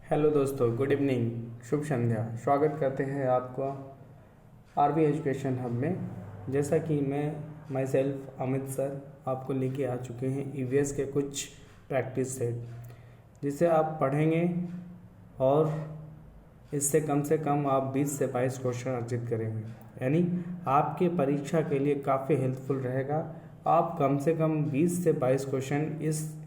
Hello दोस्तों, good evening, शुभ संध्या। स्वागत करते हैं आपका आरबी एजुकेशन हब में। जैसा कि मैं माई सेल्फ अमित सर आपको लेके आ चुके हैं ईवीएस के कुछ प्रैक्टिस सेट, जिसे आप पढ़ेंगे और इससे कम आप 20 से 22 क्वेश्चन अर्जित करेंगे। यानी आपके परीक्षा के लिए काफ़ी हेल्पफुल रहेगा। आप कम से कम 20 से 22 क्वेश्चन इस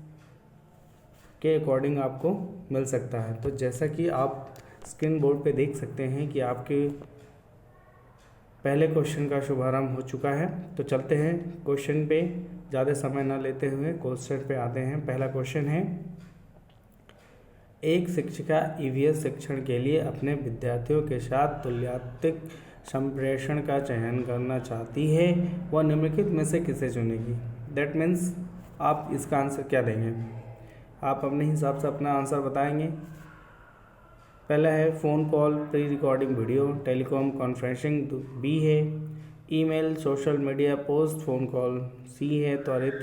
के अकॉर्डिंग आपको मिल सकता है। तो जैसा कि आप स्क्रीन बोर्ड पे देख सकते हैं कि आपके पहले क्वेश्चन का शुभारंभ हो चुका है। तो चलते हैं क्वेश्चन पे, ज़्यादा समय न लेते हुए क्वेश्चन पे आते हैं। पहला क्वेश्चन है, एक शिक्षिका ईवीएस शिक्षण के लिए अपने विद्यार्थियों के साथ तुल्यतात्मक संप्रेषण का चयन करना चाहती है, वह निम्नलिखित में से किसे चुनेगी। दैट मीन्स आप इसका आंसर क्या देंगे, आप अपने हिसाब से अपना आंसर बताएंगे। पहला है phone call, pre recording video, telecom conferencing, B है email, social media post, phone call, C है त्वरित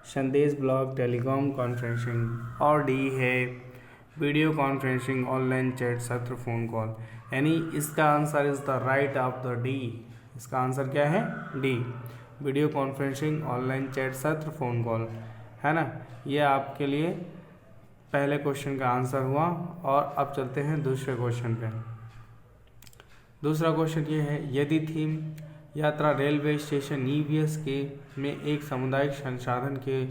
संदेश, ब्लॉग, टेलीकॉम कॉन्फ्रेंसिंग, और डी है वीडियो कॉन्फ्रेंसिंग, ऑनलाइन चैट, सत्र, फ़ोन कॉल। यानी इसका answer is the right of the D. इसका आंसर क्या है, D, video conferencing, online chat, सत्र, फ़ोन कॉल, है ना। ये आपके लिए पहले क्वेश्चन का आंसर हुआ। और अब चलते हैं दूसरे क्वेश्चन पे। दूसरा क्वेश्चन ये है, यदि थीम यात्रा रेलवे स्टेशन ईवीएस के में एक सामुदायिक संसाधन के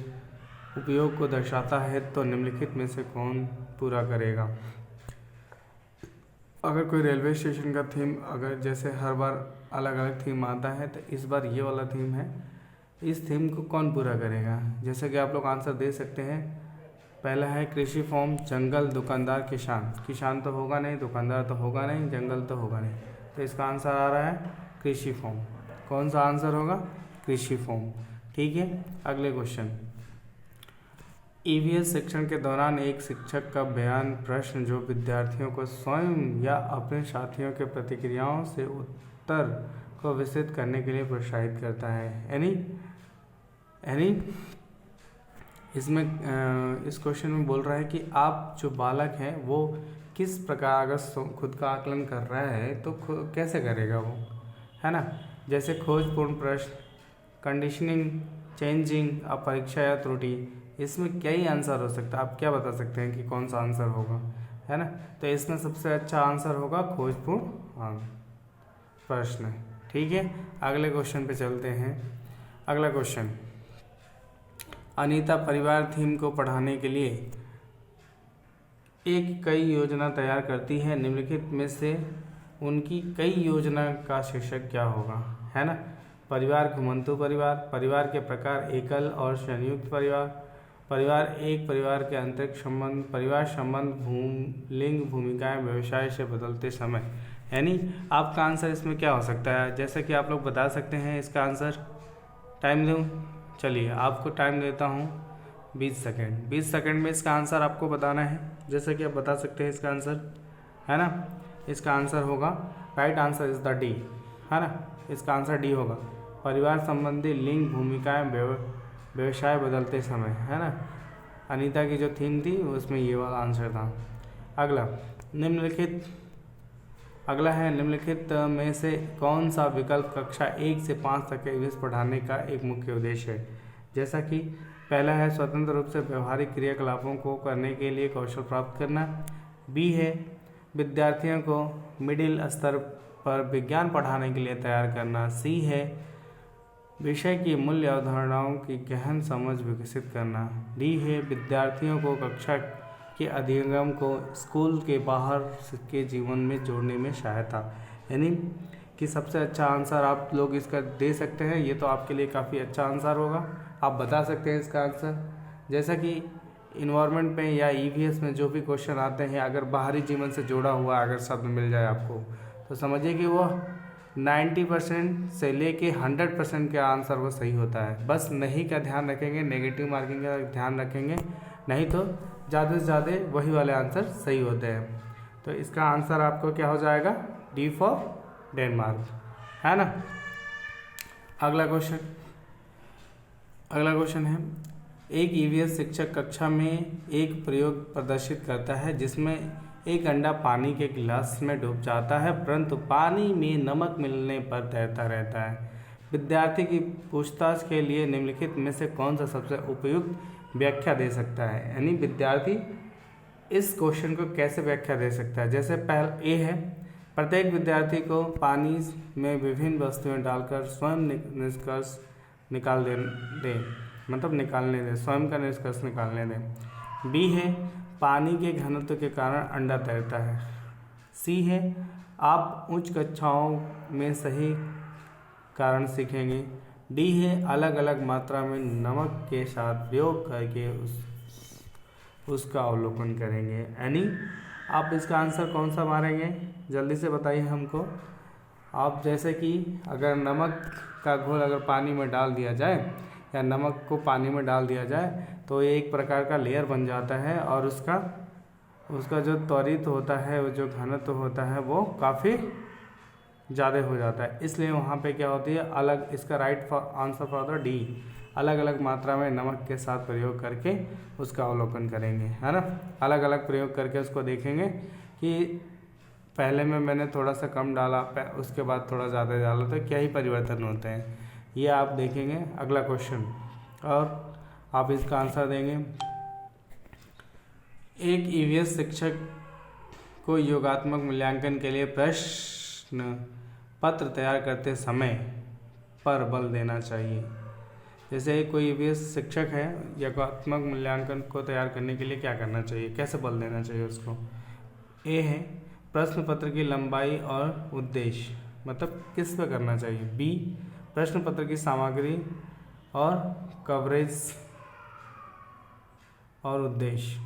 उपयोग को दर्शाता है तो निम्नलिखित में से कौन पूरा करेगा। अगर कोई रेलवे स्टेशन का थीम, अगर जैसे हर बार अलग अलग थीम आता है, तो इस बार ये वाला थीम है, इस थीम को कौन पूरा करेगा। जैसे कि आप लोग आंसर दे सकते हैं। पहला है कृषि फॉर्म, जंगल, दुकानदार, किसान। किसान तो होगा नहीं, दुकानदार तो होगा नहीं, जंगल तो होगा नहीं, तो इसका आंसर आ रहा है कृषि फॉर्म। कौन सा आंसर होगा, कृषि फॉर्म। ठीक है, अगले क्वेश्चन, ईवीएस शिक्षण के दौरान एक शिक्षक का बयान प्रश्न जो विद्यार्थियों को स्वयं या अपने साथियों के प्रतिक्रियाओं से उत्तर को विस्तृत करने के लिए प्रोत्साहित करता है। यानी इसमें इस क्वेश्चन में बोल रहा है कि आप जो बालक हैं वो किस प्रकार, अगर खुद का आकलन कर रहा है तो कैसे करेगा वो, है ना। जैसे खोजपूर्ण प्रश्न, कंडीशनिंग, चेंजिंग, परीक्षा या त्रुटि, इसमें क्या ही आंसर हो सकता है। आप क्या बता सकते हैं कि कौन सा आंसर होगा, है ना। तो इसमें सबसे अच्छा आंसर होगा खोजपूर्ण प्रश्न। ठीक है, अगले क्वेश्चन पे चलते हैं। अगला क्वेश्चन, अनीता परिवार थीम को पढ़ाने के लिए एक कई योजना तैयार करती है, निम्नलिखित में से उनकी कई योजना का शीर्षक क्या होगा, है ना। परिवार, घुमंतु परिवार, परिवार के प्रकार, एकल और संयुक्त परिवार, परिवार एक, परिवार के आंतरिक संबंध, परिवार संबंध, लिंग, भूमिकाएं, व्यवसाय से बदलते समय। यानी आपका आंसर इसमें क्या हो सकता है, जैसा कि आप लोग बता सकते हैं इसका आंसर। टाइम दूँ, चलिए आपको टाइम देता हूँ 20 सेकेंड। 20 सेकेंड में इसका आंसर आपको बताना है। जैसा कि आप बता सकते हैं इसका आंसर, है ना। इसका आंसर होगा, right answer is the D, है ना। इसका आंसर डी होगा, परिवार संबंधी, लिंग, भूमिकाएं, व्यवसाय बदलते समय, है ना। अनीता की जो थीम थी उसमें ये वाला आंसर था। अगला है निम्नलिखित में से कौन सा विकल्प कक्षा 1 से 5 तक के ईवीएस पढ़ाने का एक मुख्य उद्देश्य है। जैसा कि पहला है स्वतंत्र रूप से व्यवहारिक क्रियाकलापों को करने के लिए कौशल प्राप्त करना, बी है विद्यार्थियों को मिडिल स्तर पर विज्ञान पढ़ाने के लिए तैयार करना, सी है विषय की मूल्य अवधारणाओं की गहन समझ विकसित करना, डी है विद्यार्थियों को कक्षा के अधिगम को स्कूल के बाहर के जीवन में जोड़ने में सहायता। यानी कि सबसे अच्छा आंसर आप लोग इसका दे सकते हैं। ये तो आपके लिए काफ़ी अच्छा आंसर होगा, आप बता सकते हैं इसका आंसर। जैसा कि इन्वायरमेंट में या ईवीएस में जो भी क्वेश्चन आते हैं, अगर बाहरी जीवन से जुड़ा हुआ अगर शब्द मिल जाए आपको, तो समझिए कि वो 90% से लेके 100% के आंसर वो सही होता है। बस नहीं का ध्यान रखेंगे, नेगेटिव मार्किंग का ध्यान रखेंगे, नहीं तो ज़्यादा से ज़्यादा वही वाले आंसर सही होते हैं। तो इसका आंसर आपको क्या हो जाएगा, डी फॉर डेनमार्क, है ना। अगला क्वेश्चन है, एक ईवीएस शिक्षक कक्षा में एक प्रयोग प्रदर्शित करता है जिसमें एक अंडा पानी के गिलास में डूब जाता है परंतु पानी में नमक मिलने पर तैरता रहता है। विद्यार्थी की पूछताछ के लिए निम्नलिखित में से कौन सा सबसे उपयुक्त व्याख्या दे सकता है, यानी विद्यार्थी इस क्वेश्चन को कैसे व्याख्या दे सकता है। जैसे पहला ए है, प्रत्येक विद्यार्थी को पानी में विभिन्न वस्तुएं डालकर स्वयं निष्कर्ष निकालने दें, स्वयं का निष्कर्ष निकालने दें। बी है, पानी के घनत्व के कारण अंडा तैरता है। सी है, आप उच्च कक्षाओं में सही कारण सीखेंगे। डी है, अलग अलग मात्रा में नमक के साथ प्रयोग करके उसका अवलोकन करेंगे। यानी आप इसका आंसर कौन सा मारेंगे, जल्दी से बताइए हमको। आप जैसे कि अगर नमक का घोल अगर पानी में डाल दिया जाए या नमक को पानी में डाल दिया जाए तो ये एक प्रकार का लेयर बन जाता है और उसका जो त्वरित होता है, वो जो घनत्व होता है वो काफ़ी ज़्यादा हो जाता है। इसलिए वहाँ पे क्या होती है, अलग, इसका right answer for the D, अलग अलग मात्रा में नमक के साथ प्रयोग करके उसका अवलोकन करेंगे, है ना। अलग अलग प्रयोग करके उसको देखेंगे कि पहले में मैंने थोड़ा सा कम डाला, उसके बाद थोड़ा ज़्यादा डाला, तो क्या ही परिवर्तन होते हैं, ये आप देखेंगे अगला क्वेश्चन और आप इसका आंसर देंगे। एक ईवीएस शिक्षक को योगात्मक मूल्यांकन के लिए प्रश्न पत्र तैयार करते समय पर बल देना चाहिए। जैसे कोई ईवीएस शिक्षक है, योगात्मक मूल्यांकन को तैयार करने के लिए क्या करना चाहिए, कैसे बल देना चाहिए उसको। ए है, प्रश्न पत्र की लंबाई और उद्देश्य, मतलब किस पे करना चाहिए। बी, प्रश्न पत्र की सामग्री और कवरेज और उद्देश्य।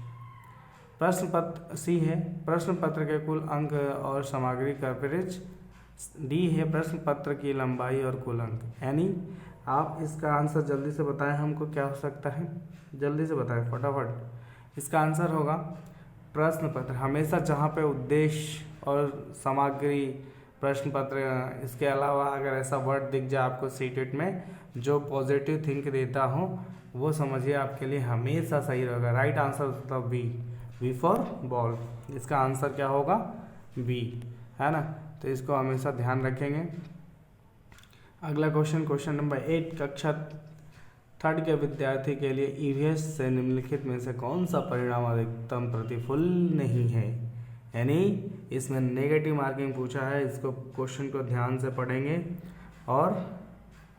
प्रश्न पत्र सी है, प्रश्न पत्र के कुल अंक और सामग्री कवरेज। डी है, प्रश्न पत्र की लंबाई और कुल अंक। यानी आप इसका आंसर जल्दी से बताएं हमको, क्या हो सकता है, जल्दी से बताएं फटाफट। इसका आंसर होगा प्रश्न पत्र हमेशा जहाँ पे उद्देश्य और सामग्री प्रश्न पत्र, इसके अलावा अगर ऐसा वर्ड दिख जाए आपको सीटेट में जो पॉजिटिव थिंक देता हो, वो समझिए आपके लिए हमेशा सही रहेगा। राइट आंसर होता है बी, बी फॉर बॉल। इसका आंसर क्या होगा, बी, है ना। तो इसको हमेशा ध्यान रखेंगे। अगला क्वेश्चन नंबर 8, कक्षा 3 के विद्यार्थी के लिए ईवीएस से निम्नलिखित में से कौन सा परिणाम अधिकतम प्रतिकूल नहीं है। यानी इसमें नेगेटिव मार्किंग पूछा है, इसको क्वेश्चन को ध्यान से पढ़ेंगे और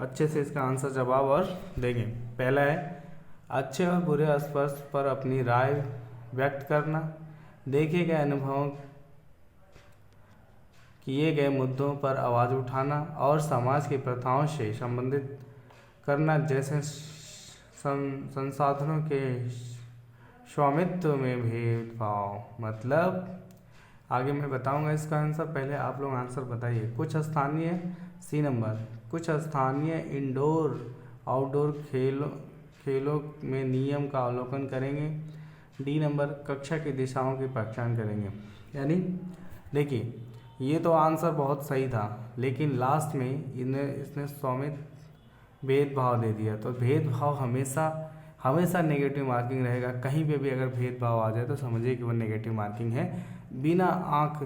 अच्छे से इसका आंसर जवाब और देंगे। पहला है, अच्छे और बुरे स्पर्श पर अपनी राय व्यक्त करना, देखे गए अनुभवों, किए गए मुद्दों पर आवाज़ उठाना और समाज की प्रथाओं से संबंधित करना, जैसे संसाधनों के स्वामित्व में भेदभाव। मतलब आगे मैं बताऊंगा इसका आंसर, पहले आप लोग आंसर बताइए। कुछ स्थानीय, सी नंबर, कुछ स्थानीय इंडोर आउटडोर खेलों में नियम का अवलोकन करेंगे। डी नंबर, कक्षा की दिशाओं की पहचान करेंगे। यानी देखिए, ये तो आंसर बहुत सही था, लेकिन लास्ट में इसने स्वामित्व भेदभाव दे दिया। तो भेदभाव हमेशा नेगेटिव मार्किंग रहेगा। कहीं पे भी अगर भेदभाव आ जाए तो समझिए कि वो नेगेटिव मार्किंग है। बिना आँख,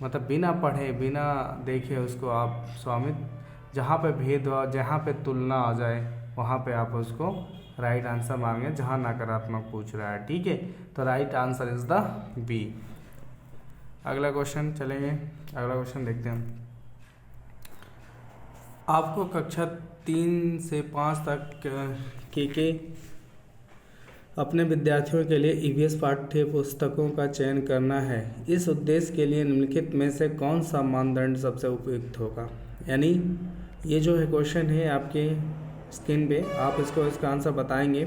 मतलब बिना पढ़े, बिना देखे उसको आप स्वामित्व, जहाँ पे भेदभाव, जहाँ पे तुलना आ जाए वहाँ पे आप उसको राइट आंसर मांगे, जहाँ नकारात्मक पूछ रहा है, ठीक है। तो right answer is the B. अगला क्वेश्चन चलेंगे, अगला क्वेश्चन देखते हैं। आपको कक्षा 3 से 5 तक के अपने विद्यार्थियों के लिए ईवीएस पाठ्य पुस्तकों का चयन करना है। इस उद्देश्य के लिए निम्नलिखित में से कौन सा मानदंड सबसे उपयुक्त होगा। यानी ये जो है क्वेश्चन है आपके स्क्रीन पे, आप इसका आंसर बताएंगे।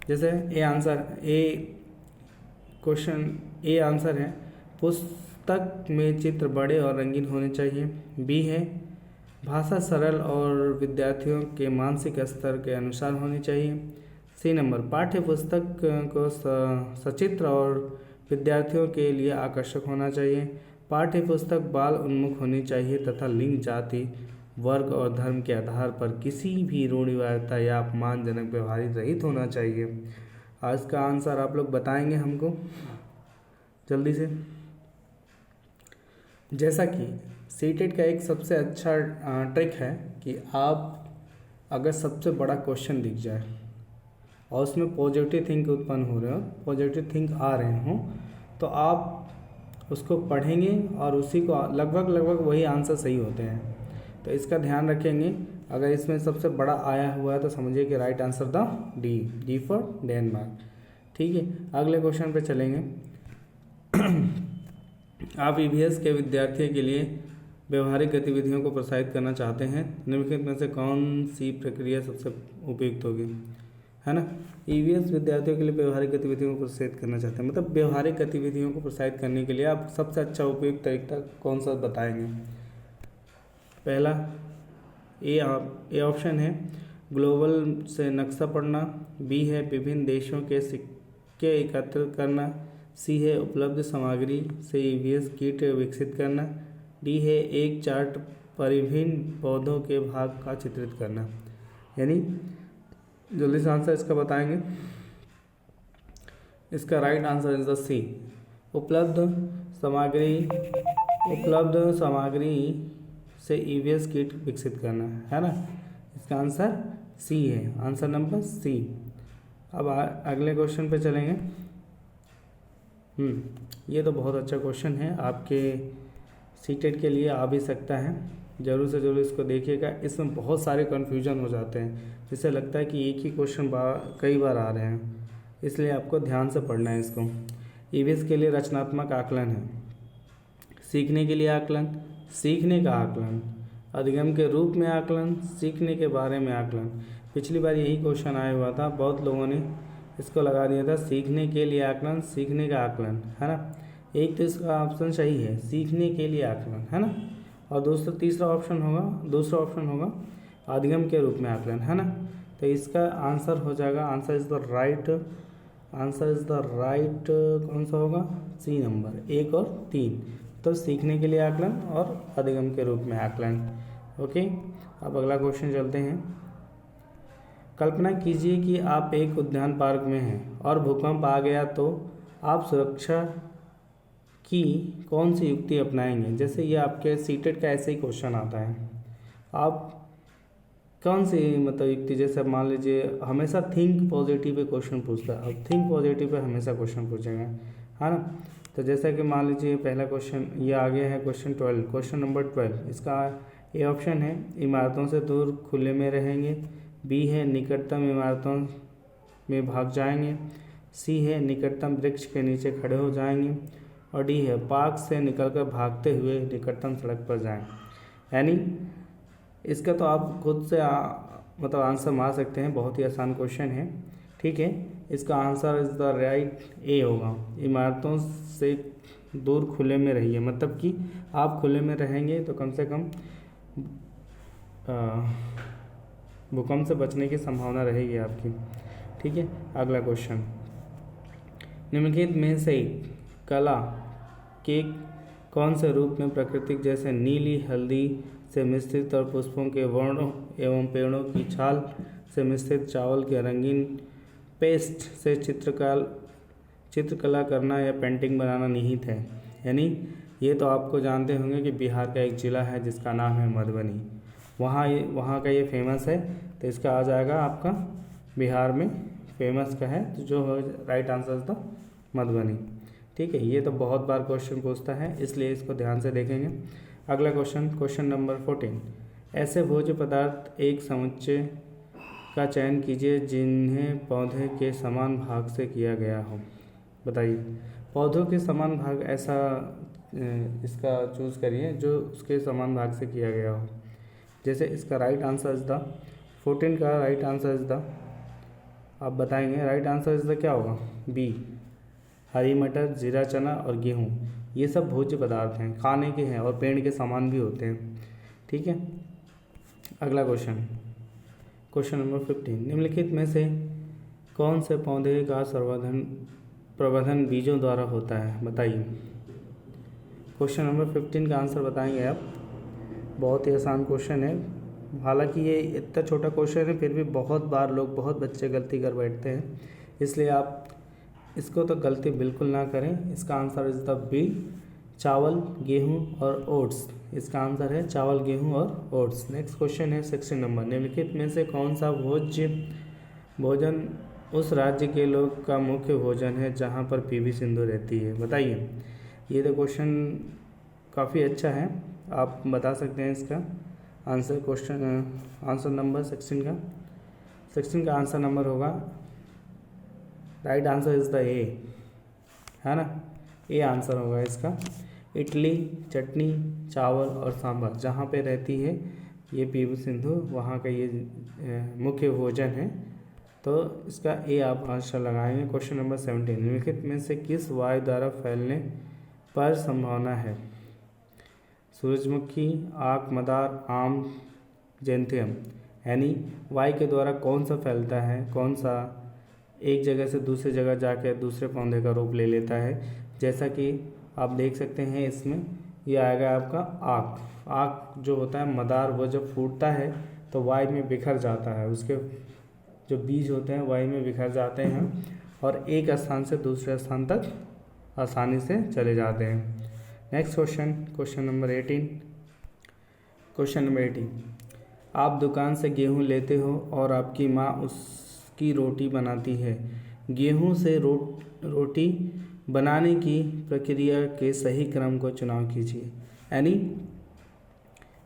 जैसे ए आंसर है, पुस्तक में चित्र बड़े और रंगीन होने चाहिए। बी है, भाषा सरल और विद्यार्थियों के मानसिक स्तर के अनुसार होनी चाहिए। सी नंबर, पाठ्य पुस्तक को सचित्र और विद्यार्थियों के लिए आकर्षक होना चाहिए। पाठ्य पुस्तक बाल उन्मुख होनी चाहिए तथा लिंग, जाति वर्ग और धर्म के आधार पर किसी भी रूढ़िवादिता या अपमानजनक व्यवहार रहित होना चाहिए। आज का आंसर आप लोग बताएंगे हमको जल्दी से। जैसा कि सीटेट का एक सबसे अच्छा ट्रिक है कि आप अगर सबसे बड़ा क्वेश्चन दिख जाए और उसमें पॉजिटिव थिंक उत्पन्न हो रहे हो, पॉजिटिव थिंक आ रहे हों, तो आप उसको पढ़ेंगे और उसी को लगभग वही आंसर सही होते हैं। तो इसका ध्यान रखेंगे। अगर इसमें सबसे बड़ा आया हुआ है तो समझिए कि right answer the D for Denmark. ठीक है, अगले क्वेश्चन पे चलेंगे। आप ईवीएस के विद्यार्थियों के लिए व्यवहारिक गतिविधियों को प्रोत्साहित करना चाहते हैं, निम्नलिखित में से कौन सी प्रक्रिया सबसे उपयुक्त होगी, है ना। ईवीएस विद्यार्थियों के लिए व्यवहारिक गतिविधियों को प्रोत्साहित करना चाहते हैं, मतलब व्यवहारिक गतिविधियों को प्रोत्साहित करने के लिए आप सबसे अच्छा उपयुक्त तरीका कौन सा बताएंगे। पहला ए ऑप्शन है ग्लोबल से नक्शा पढ़ना, बी है विभिन्न देशों के सिक्के एकत्रित करना, सी है उपलब्ध सामग्री से ईवीएस किट विकसित करना, डी है एक चार्ट पर विभिन्न पौधों के भाग का चित्रित करना। यानी जल्दी से आंसर इसका बताएंगे। इसका राइट आंसर इज द सी, उपलब्ध सामग्री से ईवीएस किट विकसित करना, है ना। इसका आंसर सी है, आंसर नंबर सी। अब अगले क्वेश्चन पे चलेंगे। ये तो बहुत अच्छा क्वेश्चन है, आपके सीटेट के लिए आ भी सकता है। ज़रूर से ज़रूर इसको देखिएगा। इसमें बहुत सारे कन्फ्यूजन हो जाते हैं, जिससे लगता है कि एक ही क्वेश्चन कई बार आ रहे हैं, इसलिए आपको ध्यान से पढ़ना है इसको। ईवीएस के लिए रचनात्मक आकलन है, सीखने के लिए आकलन, सीखने का आकलन, अधिगम के रूप में आकलन, सीखने के बारे में आकलन। पिछली बार यही क्वेश्चन आया हुआ था, बहुत लोगों ने इसको लगा दिया था सीखने के लिए आकलन, सीखने का आकलन, है ना। एक तो इसका ऑप्शन सही है, सीखने के लिए आकलन, है ना। और दूसरा ऑप्शन होगा अधिगम के रूप में आकलन, है ना। तो इसका आंसर हो जाएगा, आंसर इज द राइट कौन सा होगा, सी नंबर 1 और 3। तो सीखने के लिए आकलन और अधिगम के रूप में आकलन। ओके, अब अगला क्वेश्चन चलते हैं। कल्पना कीजिए कि आप एक उद्यान पार्क में हैं और भूकंप आ गया, तो आप सुरक्षा की कौन सी युक्ति अपनाएंगे। जैसे ये आपके सीटेट का ऐसे ही क्वेश्चन आता है, आप कौन सी मतलब युक्ति, जैसे मान लीजिए हमेशा थिंक पॉजिटिव पे क्वेश्चन पूछता है, अब थिंक पॉजिटिव पे हमेशा क्वेश्चन पूछेगा, है ना। तो जैसा कि मान लीजिए पहला क्वेश्चन ये आ गया है, क्वेश्चन नंबर 12। इसका ए ऑप्शन है इमारतों से दूर खुले में रहेंगे, बी है निकटतम इमारतों में भाग जाएंगे, सी है निकटतम वृक्ष के नीचे खड़े हो जाएंगे, और डी है पार्क से निकलकर भागते हुए निकटतम सड़क पर जाएं। यानी इसका तो आप खुद से मतलब आंसर मार सकते हैं, बहुत ही आसान क्वेश्चन है। ठीक है, इसका आंसर इज द राइट ए होगा, इमारतों से दूर खुले में रहिए। मतलब कि आप खुले में रहेंगे तो कम से कम भूकंप से बचने की संभावना रहेगी आपकी। ठीक है, अगला क्वेश्चन, निम्नलिखित में से कला के कौन से रूप में प्राकृतिक जैसे नीली हल्दी से मिश्रित और पुष्पों के वर्णों एवं पेड़ों की छाल से मिश्रित चावल के रंगीन पेस्ट से चित्रकला करना या पेंटिंग बनाना निहित है। यानी ये तो आपको जानते होंगे कि बिहार का एक ज़िला है जिसका नाम है मधुबनी, वहाँ का ये फेमस है। तो इसका आ जाएगा आपका बिहार में फेमस का है, तो जो राइट आंसर था मधुबनी। ठीक है, ये तो बहुत बार क्वेश्चन पूछता है, इसलिए इसको ध्यान से देखेंगे। अगला क्वेश्चन नंबर 14, ऐसे भोज्य पदार्थ एक समुच्चय का चयन कीजिए जिन्हें पौधे के समान भाग से किया गया हो। बताइए, पौधों के समान भाग ऐसा इसका चूज़ करिए जो उसके समान भाग से किया गया हो। जैसे इसका राइट आंसर इज द 14 का राइट आंसर इज द, आप बताएंगे राइट आंसर इज द क्या होगा, बी, हरी मटर, जीरा चना और गेहूँ। ये सब भोज्य पदार्थ हैं, खाने के हैं और पेड़ के समान भी होते हैं। ठीक है, अगला क्वेश्चन नंबर 15, निम्नलिखित में से कौन से पौधे का प्रवर्धन बीजों द्वारा होता है। बताइए, क्वेश्चन नंबर 15 का आंसर बताएंगे आप। बहुत ही आसान क्वेश्चन है। हालांकि ये इतना छोटा क्वेश्चन है, फिर भी बहुत बार लोग, बहुत बच्चे गलती कर बैठते हैं, इसलिए आप इसको तो गलती बिल्कुल ना करें। इसका आंसर इज द बी, चावल, गेहूं और ओट्स। इसका आंसर है चावल, गेहूं और ओट्स। नेक्स्ट क्वेश्चन है 16 नंबर। निम्नलिखित में से कौन सा भोज्य भोजन उस राज्य के लोग का मुख्य भोजन है जहाँ पर पीवी सिंधु रहती है? बताइए। ये तो क्वेश्चन काफ़ी अच्छा है, आप बता सकते हैं इसका आंसर। आंसर नंबर 16 का आंसर नंबर होगा, राइट आंसर इज़ द ए, है ना। ए आंसर होगा इसका। इडली, चटनी, चावल और सांभर जहाँ पे रहती है ये पीवी सिंधु, वहाँ का ये मुख्य भोजन है। तो इसका ए आप आंसर लगाएंगे। Question number 17। निम्नलिखित में से किस वायु द्वारा फैलने पर संभावना है? सूरजमुखी, आक, मदार, आम, जैंथियम। यानी वायु के द्वारा कौन सा फैलता है, कौन सा एक जगह से दूसरी जगह जाकर दूसरे पौधे का रूप ले लेता है? जैसा कि आप देख सकते हैं इसमें, ये आएगा आपका आक। आक जो होता है मदार, वो जब फूटता है तो वायु में बिखर जाता है, उसके जो बीज होते हैं वायु में बिखर जाते हैं और एक स्थान से दूसरे स्थान तक आसानी से चले जाते हैं। Next question, question number 18। Question number 18। आप दुकान से गेहूं लेते हो और आपकी माँ उसकी रोटी बनाती है। गेहूं से रोटी बनाने की प्रक्रिया के सही क्रम को चुनाव कीजिए। यानी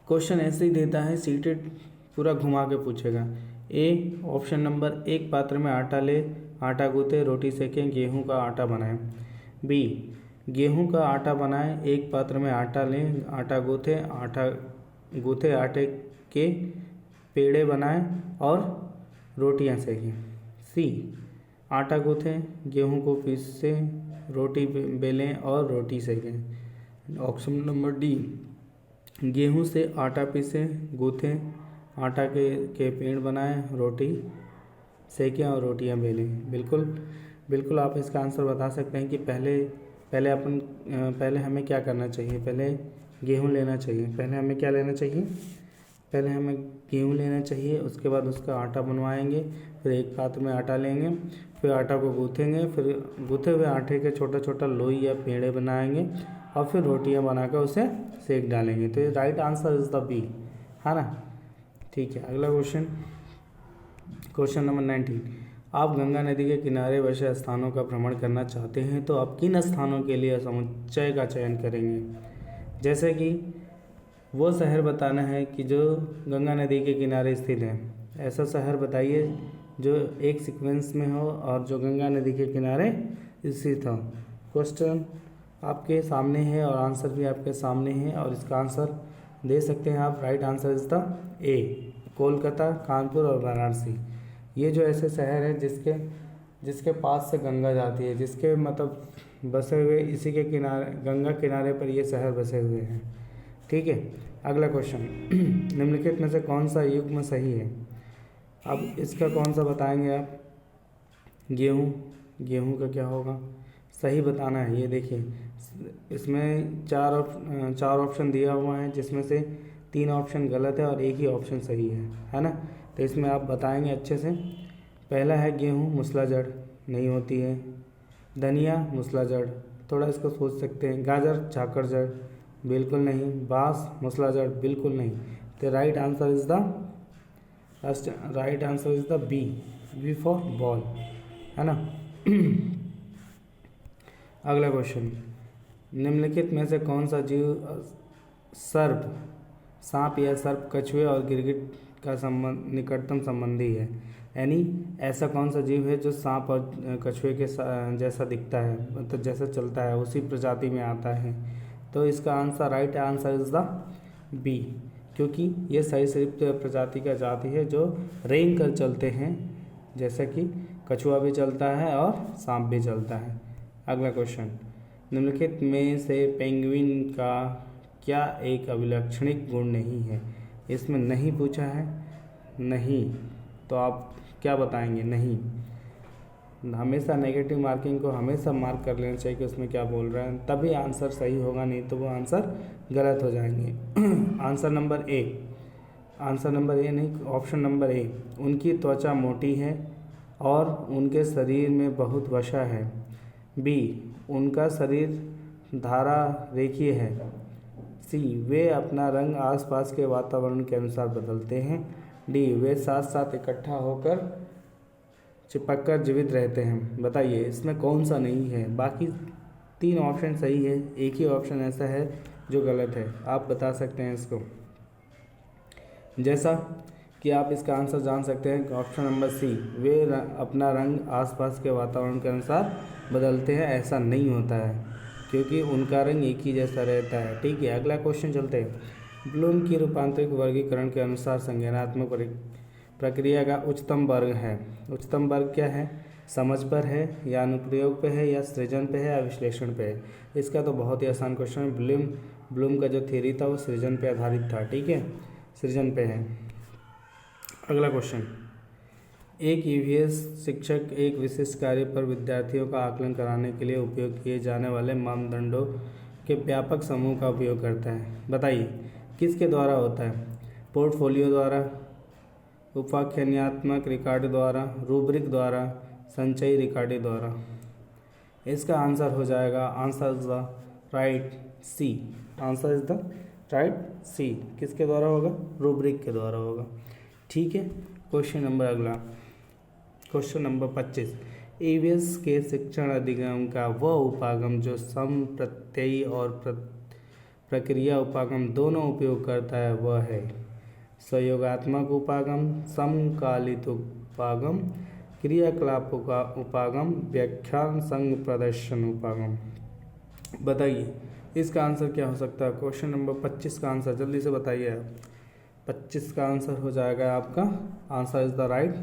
क्वेश्चन ऐसे ही देता है, सीटेड पूरा घुमा के पूछेगा। ए ऑप्शन नंबर 1, पात्र में आटा ले, आटा गूँथे, रोटी सेकें, गेहूं का आटा बनाएं। बी, गेहूं का आटा बनाएं, एक पात्र में आटा लें, आटा गूँथे, आटे के पेड़े बनाएं और रोटियां सेकें। सी, आटा गूँथें, गेहूं को पीसें, रोटी बेलें और रोटी सेकें। ऑप्शन नंबर डी, गेहूं से आटा पीसें, गूँथें, आटा के पेड़ बनाएं, रोटी सेकें और रोटियां बेलें। बिल्कुल आप इसका आंसर बता सकते हैं कि पहले हमें क्या करना चाहिए। पहले गेहूं लेना चाहिए। पहले हमें क्या लेना चाहिए? पहले हमें गेहूं लेना चाहिए, उसके बाद उसका आटा बनवाएंगे, फिर एक पात्र में आटा लेंगे, फिर आटा को गूँथेंगे, फिर गूँथे हुए आटे के छोटा छोटा लोई या पेड़े बनाएंगे और फिर रोटियां बनाकर उसे सेक डालेंगे। तो ये right answer is the B, है ना। ठीक है, अगला क्वेश्चन, क्वेश्चन नंबर 19। आप गंगा नदी के किनारे बसे स्थानों का भ्रमण करना चाहते हैं तो आप किन स्थानों के लिए समुच्चय का चयन करेंगे? जैसे कि वो शहर बताना है कि जो गंगा नदी के किनारे स्थित है। ऐसा शहर बताइए जो एक सीक्वेंस में हो और जो गंगा नदी के किनारे स्थित हो। क्वेश्चन आपके सामने है और आंसर भी आपके सामने है और इसका आंसर दे सकते हैं आप। राइट आंसर इज द ए, कोलकाता, कानपुर और वाराणसी। ये जो ऐसे शहर हैं जिसके पास से गंगा जाती है, जिसके मतलब बसे हुए इसी के किनारे, गंगा किनारे पर ये शहर बसे हुए हैं। ठीक है, अगला क्वेश्चन। निम्नलिखित में से कौन सा युग्म सही है? अब इसका कौन सा बताएंगे आप? गेहूँ का क्या होगा? सही बताना है। ये देखिए इसमें चार ऑप्शन दिया हुआ है, जिसमें से 3 ऑप्शन गलत है और एक ही ऑप्शन सही है ना। तो इसमें आप बताएंगे अच्छे से। पहला है गेहूँ, मूसला जड़ नहीं होती है। धनिया, मूसला जड़, थोड़ा इसको सोच सकते हैं। गाजर, झाकड़ जड़, बिल्कुल नहीं। बांस, मूसला जड़, बिल्कुल नहीं। तो right answer is the B for ball, है ना। अगला क्वेश्चन। निम्नलिखित में से कौन सा जीव सांप या सर्प, कछुए और गिरगिट का निकटतम संबंधी है? यानी ऐसा कौन सा जीव है जो सांप और कछुए के जैसा दिखता है, मतलब जैसा चलता है उसी प्रजाति में आता है? तो इसका answer, right answer is the B, क्योंकि ये सरीसृप प्रजाति का जाति है जो रेंग कर चलते हैं, जैसा कि कछुआ भी चलता है और सांप भी चलता है। अगला क्वेश्चन। निम्नलिखित में से पेंगुइन का क्या एक अभिलक्षणिक गुण नहीं है? इसमें नहीं पूछा है, नहीं, तो आप क्या बताएंगे? नहीं। हमेशा नेगेटिव मार्किंग को हमेशा मार्क कर लेना चाहिए कि उसमें क्या बोल रहा है, तभी आंसर सही होगा, नहीं तो वो आंसर गलत हो जाएंगे। आंसर नंबर ए नहीं, ऑप्शन नंबर ए, उनकी त्वचा मोटी है और उनके शरीर में बहुत वसा है। बी, उनका शरीर धारा रेखीय है। सी, वे अपना रंग आसपास के वातावरण के अनुसार बदलते हैं। डी, वे साथ साथ इकट्ठा होकर चिपक कर जीवित रहते हैं। बताइए इसमें कौन सा नहीं है? बाकी 3 ऑप्शन सही है, एक ही ऑप्शन ऐसा है जो गलत है। आप बता सकते हैं इसको। जैसा कि आप इसका आंसर जान सकते हैं, ऑप्शन नंबर सी, वे अपना रंग आसपास के वातावरण के अनुसार बदलते हैं। ऐसा नहीं होता है क्योंकि उनका रंग एक ही जैसा रहता है। ठीक है, अगला क्वेश्चन चलते हैं। ब्लूम की रूपांतरित वर्गीकरण के अनुसार संज्ञानात्मक प्रक्रिया का उच्चतम वर्ग है। उच्चतम वर्ग क्या है? समझ पर है या अनुप्रयोग पे है या सृजन पे है या विश्लेषण पे है? इसका तो बहुत ही आसान क्वेश्चन है। ब्लूम का जो थ्योरी था वो सृजन पे आधारित था। ठीक है, सृजन पे है। अगला क्वेश्चन, एक ईवीएस शिक्षक एक विशिष्ट कार्य पर विद्यार्थियों का आकलन कराने के लिए उपयोग किए जाने वाले मानदंडों के व्यापक समूह का उपयोग करता है। बताइए किसके द्वारा होता है? पोर्टफोलियो द्वारा, उपाख्यानात्मक रिकॉर्ड द्वारा, रूब्रिक द्वारा, संचयी रिकॉर्ड द्वारा। इसका आंसर हो जाएगा, answer is the right C. Answer is the right C. किसके द्वारा होगा? रूब्रिक के द्वारा होगा। ठीक है, क्वेश्चन नंबर अगला, क्वेश्चन नंबर 25। ईवीएस के शिक्षण अधिगम का वह उपागम जो सम प्रत्ययी और प्रक्रिया उपागम दोनों उपयोग करता है वह है सहयोगात्मक उपागम, समकालिक उपागम, क्रियाकलापों का उपागम, व्याख्यान संग प्रदर्शन उपागम। बताइए इसका आंसर क्या हो सकता है? क्वेश्चन नंबर 25 का आंसर जल्दी से बताइए आप। 25 का आंसर हो जाएगा आपका, answer is the right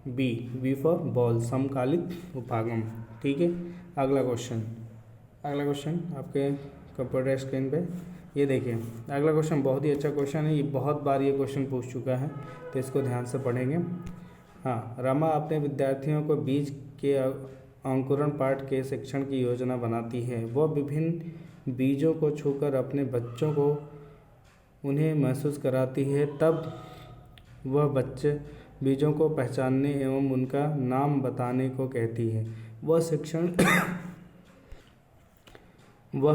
B for ball, समकालिक उपागम। ठीक है, अगला क्वेश्चन आपके कंप्यूटर स्क्रीन पे ये देखिए। अगला क्वेश्चन बहुत ही अच्छा क्वेश्चन है, ये बहुत बार ये क्वेश्चन पूछ चुका है तो इसको ध्यान से पढ़ेंगे। हाँ, रमा अपने विद्यार्थियों को बीज के अंकुरण पाठ के शिक्षण की योजना बनाती है। वह विभिन्न बीजों को छूकर अपने बच्चों को उन्हें महसूस कराती है, तब वह बच्चे बीजों को पहचानने एवं उनका नाम बताने को कहती है। वह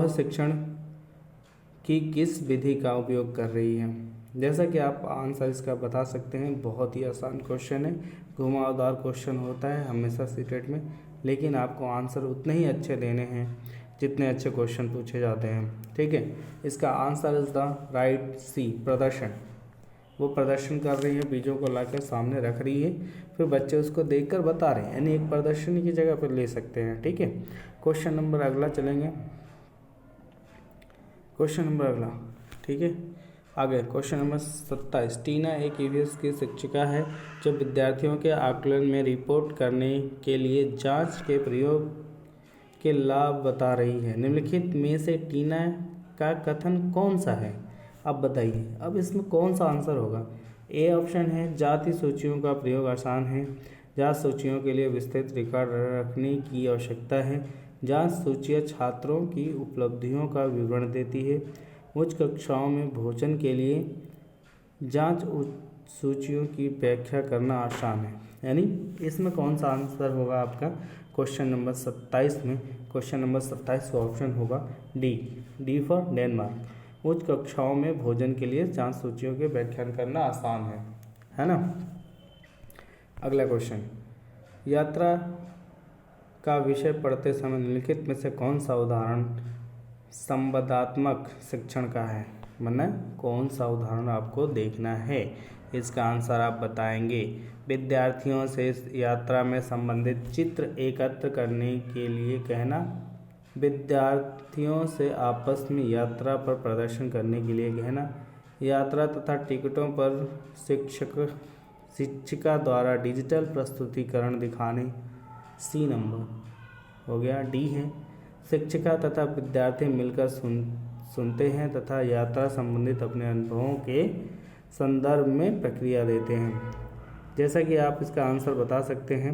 शिक्षण की किस विधि का उपयोग कर रही है? जैसा कि आप आंसर इसका बता सकते हैं, बहुत ही आसान क्वेश्चन है, घुमावदार क्वेश्चन होता है हमेशा सीटेट में, लेकिन आपको आंसर उतने ही अच्छे देने हैं जितने अच्छे क्वेश्चन पूछे जाते हैं। ठीक है, इसका आंसर इज द राइट सी, प्रदर्शन। वो प्रदर्शन कर रही है, बीजों को लाकर सामने रख रही है, फिर बच्चे उसको देखकर बता रहे हैं, यानी एक प्रदर्शनी की जगह पर ले सकते हैं। ठीक है, क्वेश्चन नंबर अगला चलेंगे, क्वेश्चन नंबर अगला। ठीक है, आगे क्वेश्चन नंबर 27। टीना एक ईवीएस की शिक्षिका है जो विद्यार्थियों के आकलन में रिपोर्ट करने के लिए जांच के प्रयोग के लाभ बता रही है। निम्नलिखित में से टीना का कथन कौन सा है? अब बताइए, अब इसमें कौन सा आंसर होगा? ए ऑप्शन है जाति सूचियों का प्रयोग आसान है, जांच सूचियों के लिए विस्तृत रिकॉर्ड रखने की आवश्यकता है, जांच सूचियाँ छात्रों की उपलब्धियों का विवरण देती है, उच्च कक्षाओं में भोजन के लिए जांच सूचियों की व्याख्या करना आसान है। यानी इसमें कौन सा आंसर होगा आपका क्वेश्चन नंबर 27 में? क्वेश्चन नंबर 27 का ऑप्शन होगा डी फॉर डेनमार्क। उच्च कक्षाओं में भोजन के लिए जांच सूचियों के व्याख्यान करना आसान है ना। अगला क्वेश्चन, यात्रा का विषय पढ़ते समय निम्नलिखित में से कौन सा उदाहरण संवादात्मक शिक्षण का है? मतलब कौन सा उदाहरण आपको देखना है, इसका आंसर आप बताएंगे। विद्यार्थियों से यात्रा में संबंधित चित्र एकत्र करने के लिए कहना, विद्यार्थियों से आपस में यात्रा पर प्रदर्शन करने के लिए कहना, यात्रा तथा टिकटों पर शिक्षिका द्वारा डिजिटल प्रस्तुतिकरण दिखाने। सी नंबर हो गया, डी है शिक्षिका तथा विद्यार्थी मिलकर सुनते हैं तथा यात्रा संबंधित अपने अनुभवों के संदर्भ में प्रक्रिया देते हैं। जैसा कि आप इसका आंसर बता सकते हैं,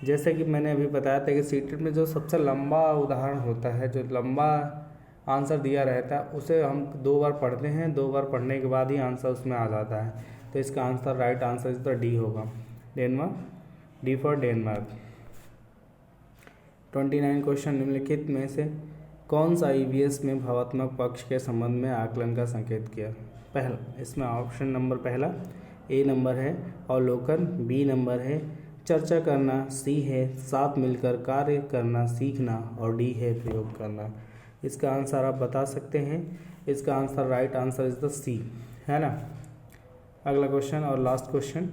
जैसे कि मैंने अभी बताया था कि सीटेट में जो सबसे लंबा उदाहरण होता है, जो लंबा आंसर दिया रहता है, उसे हम 2 बार पढ़ते हैं, 2 बार पढ़ने के बाद ही आंसर उसमें आ जाता है। तो इसका answer, right answer is the D होगा, Denmark, D for Denmark. 29 question, निम्नलिखित में से कौन सा ईवीएस में भावात्मक पक्ष के संबंध में आकलन का संकेत किया? पहला, इसमें ऑप्शन नंबर पहला ए नंबर है अवलोकन, बी नंबर है चर्चा करना, सी है साथ मिलकर कार्य करना सीखना, और डी है प्रयोग करना। इसका आंसर आप बता सकते हैं। इसका answer, right answer is the C, है ना। अगला क्वेश्चन और लास्ट क्वेश्चन,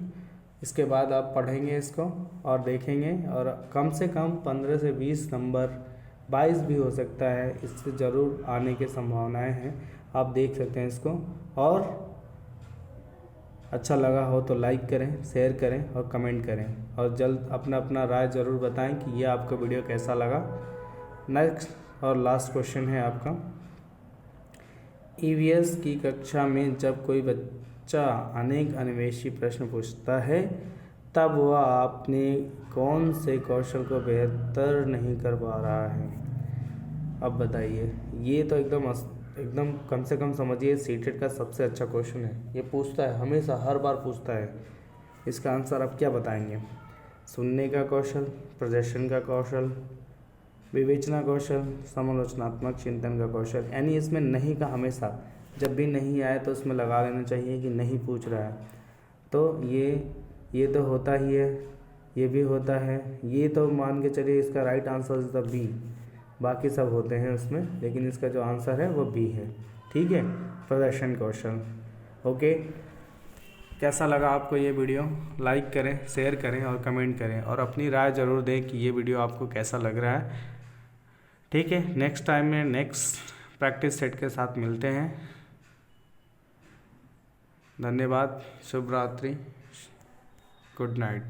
इसके बाद आप पढ़ेंगे इसको और देखेंगे, और कम से कम 15 से 20 नंबर, 22 भी हो सकता है, इससे ज़रूर आने की संभावनाएं हैं। आप देख सकते हैं इसको, और अच्छा लगा हो तो लाइक करें, शेयर करें और कमेंट करें, और जल्द अपना अपना राय ज़रूर बताएं कि ये आपका वीडियो कैसा लगा। नेक्स्ट और लास्ट क्वेश्चन है आपका, ईवीएस की कक्षा में जब कोई बच्चा अनेक अन्वेषी प्रश्न पूछता है, तब वह अपने कौन से कौशल को बेहतर नहीं कर पा रहा है? अब बताइए, ये तो एकदम कम से कम समझिए सीटेट का सबसे अच्छा क्वेश्चन है। ये पूछता है, हमेशा हर बार पूछता है। इसका आंसर आप क्या बताएंगे? सुनने का कौशल, प्रदर्शन का कौशल, विवेचना कौशल, समालोचनात्मक चिंतन का कौशल। यानी इसमें नहीं का हमेशा, जब भी नहीं आए तो उसमें लगा लेना चाहिए कि नहीं पूछ रहा है। तो ये तो होता ही है, ये भी होता है, ये तो मान के चलिए इसका right answer is the B. बाकी सब होते हैं उसमें, लेकिन इसका जो आंसर है वो बी है। ठीक है, प्रदर्शन कौशल। ओके, कैसा लगा आपको ये वीडियो? लाइक करें, शेयर करें और कमेंट करें, और अपनी राय ज़रूर दें कि ये वीडियो आपको कैसा लग रहा है। ठीक है, नेक्स्ट टाइम में नेक्स्ट प्रैक्टिस सेट के साथ मिलते हैं। धन्यवाद, शुभ रात्रि, गुड नाइट।